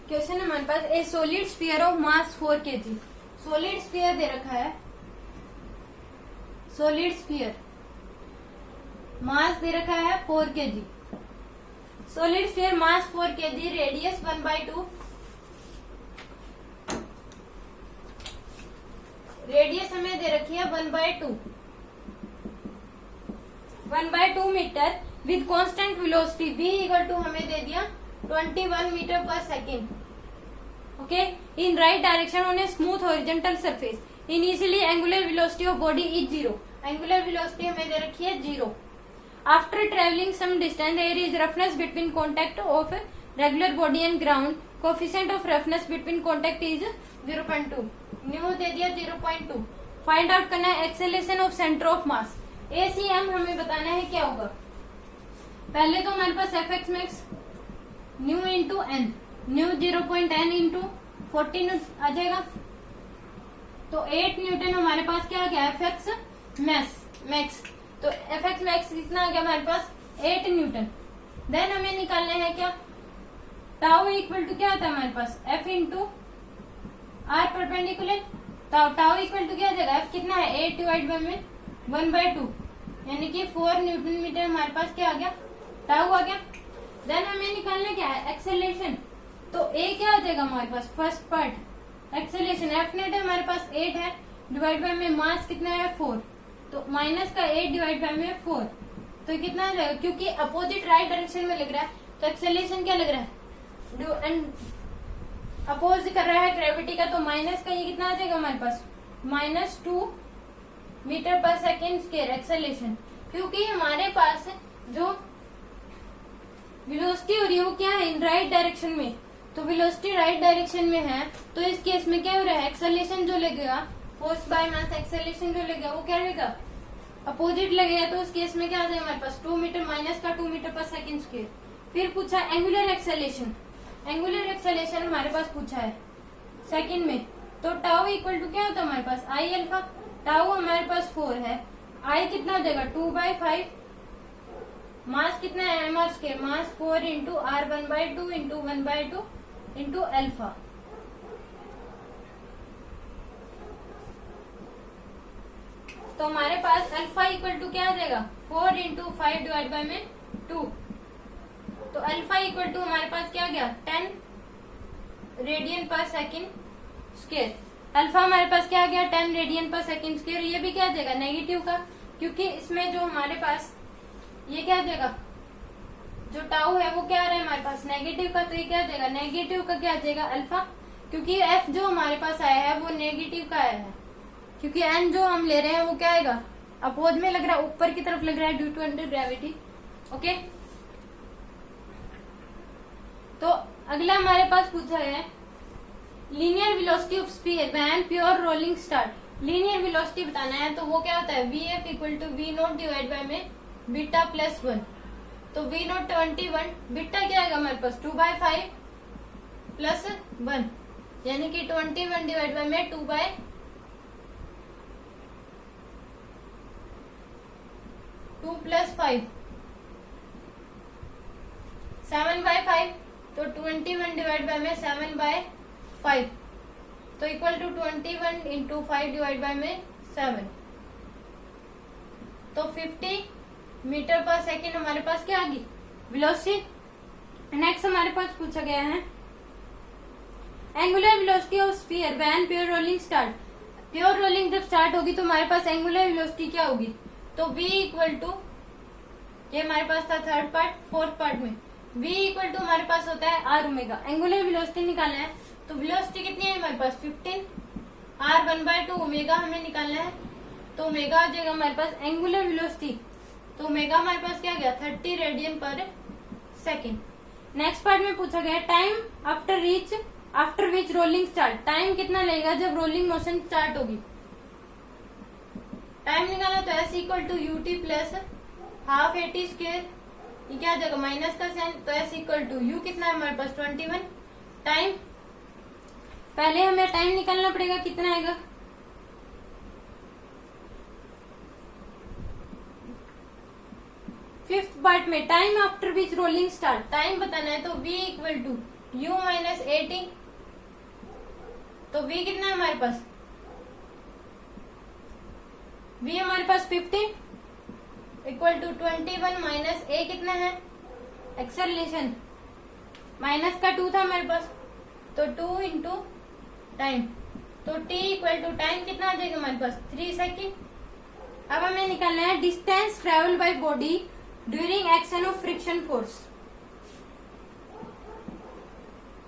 Question है हमारे पास a solid sphere of mass 4 kg। Solid sphere दे रखा है, सॉलिड स्फीयर मास दे रखा है 4 kg। Solid sphere mass 4 kg, radius 1/2, radius हमें दे रखी है 1/2 metre with constant velocity v equal to हमें दे दिया 21 मीटर पर second. Okay, in right direction on a smooth horizontal surface. Initially angular velocity of body is 0। Angular velocity हमें दे रखी है 0। After travelling some distance there is roughness between contact of regular body and ground. Coefficient of roughness between contact is 0.2। Mu दे दिया 0.2। Find out करना है acceleration of centre of mass. ACM हमें बताना है क्या होगा। पहले तो हमारे पास F X max mu into N, mu 0.n into 14 आ जाएगा, तो 8 न्यूटन हमारे पास क्या आ गया एफ एक्स मैक्स। तो एफ एक्स मैक्स कितना आ गया हमारे पास 8 न्यूटन। देन हमें निकालना है क्या, टाउ इक्वल टू क्या आता है हमारे पास F into R perpendicular. Tau equal to क्या आ जाएगा, एफ कितना है 8 डिवाइड बाय में 1/2, यानी कि 4 न्यूटन मीटर हमारे पास क्या आ गया, टाउ आ गया। देन हमें निकालना क्या है एक्सेलरेशन। तो ए क्या आ जाएगा हमारे पास first part acceleration, F net है हमारे पास 8 है, डिवाइड बाय में मास कितना है 4, तो माइनस का 8 डिवाइड बाय में 4, तो कितना आ जाएगा, क्योंकि अपोजिट राइट डायरेक्शन में लग रहा है तो एक्सेलरेशन क्या लग रहा है एंड अपोज कर रहा है ग्रेविटी का, तो माइनस का ये कितना आ जाएगा हमारे पास -2 मीटर पर सेकेंड स्क्वायर एक्सेलरेशन। क्योंकि हमारे पास जो वेलोसिटी हो रही है वो क्या है इन राइट डायरेक्शन में, तो वेलोसिटी राइट डायरेक्शन में है, तो इस केस में क्या हो रहा है एक्सेलरेशन जो लगेगा फोर्स बाय मास, एक्सेलरेशन जो लगेगा वो क्या लगेगा अपोजिट लगेगा। तो उस केस में क्या आ जाएगा हमारे पास 2 मीटर माइनस का 2 मीटर पर सेकेंड स्क्वायर। फिर पूछा एंगुलर एक्सेलरेशन। एंगुलर एक्सेलरेशन हमारे पास पूछा है सेकेंड में, तो टाउ इक्वल टू क्या होता है हमारे पास आई अल्फा। टाउ हमारे पास 4 है, आई कितना हो जाएगा 2/5, मास कितना है m r square, mass 4 into r 1/2 into 1/2 into alpha. तो हमारे पास अल्फा इक्वल टू क्या आ जाएगा 4 इंटू 5 डिवाइड बाय में 2, तो अल्फा इक्वल टू हमारे पास क्या आ गया 10 रेडियन पर सेकेंड स्क्वायर। अल्फा हमारे पास क्या आ गया 10 रेडियन पर सेकेंड स्क्वायर। ये भी क्या आ जाएगा नेगेटिव का, क्योंकि इसमें जो हमारे पास ये क्या आ जाएगा जो टाउ है वो क्या आ रहा है हमारे पास नेगेटिव का, तो ये क्या आ जाएगा नेगेटिव का क्या आ जाएगा अल्फा, क्योंकि एफ जो हमारे पास आया है वो नेगेटिव का आया है, क्योंकि एन जो हम ले रहे हैं वो क्या आएगा अपोज में लग रहा है, ऊपर की तरफ लग रहा है due to under gravity. Okay, तो अगला हमारे पास पूछा है linear velocity of sphere when pure rolling start. Linear velocity बताना है, तो वो क्या होता है v f equal to v naught divide by में बीटा प्लस 1, तो वी नोट 21, बीटा क्या आएगा हमारे पास 2/5 प्लस 1, यानी कि 21 डिवाइड बाय में 2/2 प्लस 5 7/5, तो 21 डिवाइड बाय में 7/5, तो equal to 21 into 5 divide by में 7, तो 50 मीटर पर सेकेंड हमारे पास क्या आ गई वेलोसिटी। नेक्स्ट हमारे पास पूछा गया है angular velocity of sphere when pure rolling start. Pure rolling जब स्टार्ट होगी तो हमारे पास एंगुलर वेलोसिटी क्या होगी, तो v इक्वल टू ये हमारे पास था थर्ड पार्ट, फोर्थ पार्ट में v इक्वल टू हमारे पास होता है आर ओमेगा। एंगुलर वेलोसिटी निकालना है, तो वेलोसिटी कितनी है हमारे पास 15, आर 1/2 ओमेगा हमें निकालना है, तो ओमेगा आ जाएगा हमारे पास एंगुलर वेलोसिटी, तो ओमेगा हमारे पास क्या गया 30 रेडियन पर सेकेंड। नेक्स्ट पार्ट में पूछा गया time after which rolling start. Time कितना लगेगा जब रोलिंग मोशन स्टार्ट होगी। टाइम निकालना, तो s equal to u t plus half a t square, ये क्या आ जाएगा माइनस का साइन, तो एस इक्वल टू यू कितना है हमारे पास 21। टाइम पहले हमें टाइम निकालना पड़ेगा, कितना आएगा 50 फिफ्थ पार्ट में time after which rolling start, time बताना है तो v equal to u minus a t. तो v कितना है हमारे पास, v हमारे पास 15 इक्वल टू 21 माइनस a कितना है एक्सेलरेशन, माइनस का 2 था हमारे पास, तो 2 इंटू टाइम, तो t इक्वल टू टाइम कितना आ जाएगा हमारे पास 3 सेकेंड। अब हमें निकालना है distance travel by body during action of friction force.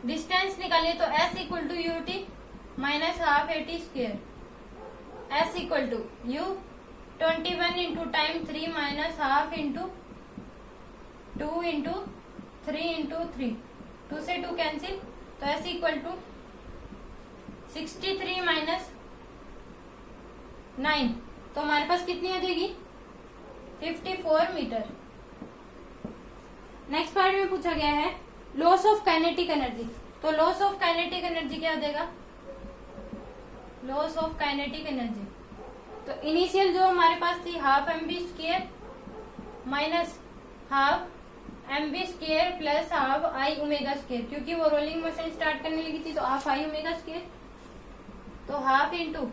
Distance निकालिए तो s equal to u t minus half a t square, s equal to u 21 into time 3 minus half into 2 into 3 into 3, 2 से 2 cancel, तो s equal to 63 minus 9, तो हमारे पास कितनी आ जाएगी 54 metre. Next part में पूछा गया है लॉस ऑफ काइनेटिक एनर्जी, तो लॉस ऑफ काइनेटिक एनर्जी क्या देगा, लॉस ऑफ काइनेटिक एनर्जी, तो इनिशियल जो हमारे पास थी half m b square minus half m b square plus half I omega square, क्योंकि वो रोलिंग मोशन स्टार्ट करने लगी थी तो हाफ आई ओमेगा स्क्वेयर, तो half into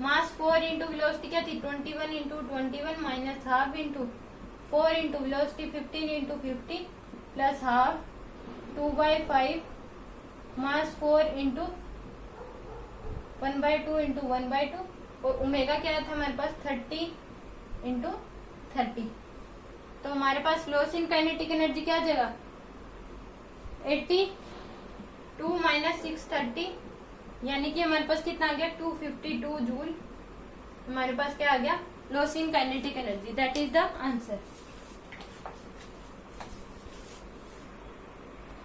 mass 4 into velocity क्या थी 21 into 21 minus half into 4 into velocity 15 into 50 plus half 2/5 मास 4 into 1/2 into 1/2, और ओमेगा क्या था हमारे पास 30 इंटू 30, तो हमारे पास लॉस इन काइनेटिक एनर्जी क्या आ जाएगा 82 माइनस 630, यानी कि हमारे पास कितना आ गया 252 जूल, हमारे पास क्या आ गया loss in kinetic energy, that is the answer.